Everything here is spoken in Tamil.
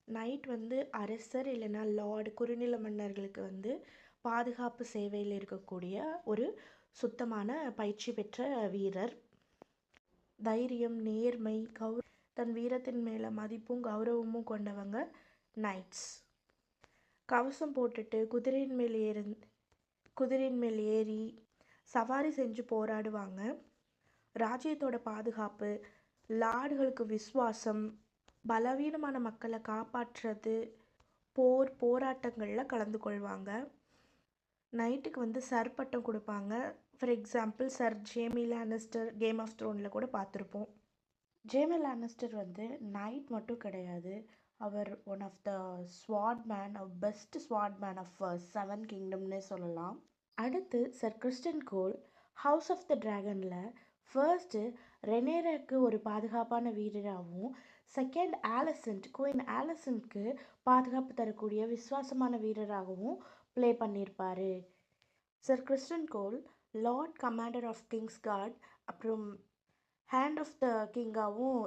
நைட் வந்து அரசர் இல்லைன்னா லார்டு குறுநில மன்னர்களுக்கு வந்து பாதுகாப்பு சேவையில் இருக்கக்கூடிய ஒரு சுத்தமான பயிற்சி பெற்ற வீரர். தைரியம், நேர்மை, தன் வீரத்தின் மேலே மதிப்பும் கௌரவமும் கொண்டவங்க நைட்ஸ். கவசம் போட்டுட்டு குதிரையின் மேல் ஏறி சவாரி செஞ்சு போராடுவாங்க. ராஜ்யத்தோட பாதுகாப்பு, லார்டுகளுக்கு விசுவாசம், பலவீனமான மக்களை காப்பாற்றுறது, போராட்டங்களில் கலந்து கொள்வாங்க. நைட்டுக்கு வந்து சர் பட்டம் கொடுப்பாங்க. For example sir Jamie Lannister game of த்ரோனில் கூட பார்த்துருப்போம். ஜேமி லானிஸ்டர் வந்து நைட் மட்டும் கிடையாது, அவர் one of the sword man, best sword man of 7 கிங்டம்னே சொல்லலாம். அடுத்து sir Criston Cole house of the ட்ராகனில் ஃபர்ஸ்ட்டு ரெனேராக்கு ஒரு பாதுகாப்பான வீரராகவும், செகண்ட் குயின் ஆலசன்ட்க்கு பாதுகாப்பு தரக்கூடிய விசுவாசமான வீரராகவும் ப்ளே பண்ணியிருப்பார். Sir Criston Cole lord commander of kings guard அப்புறம் ஹேண்ட் ஆஃப் த கிங்காகவும்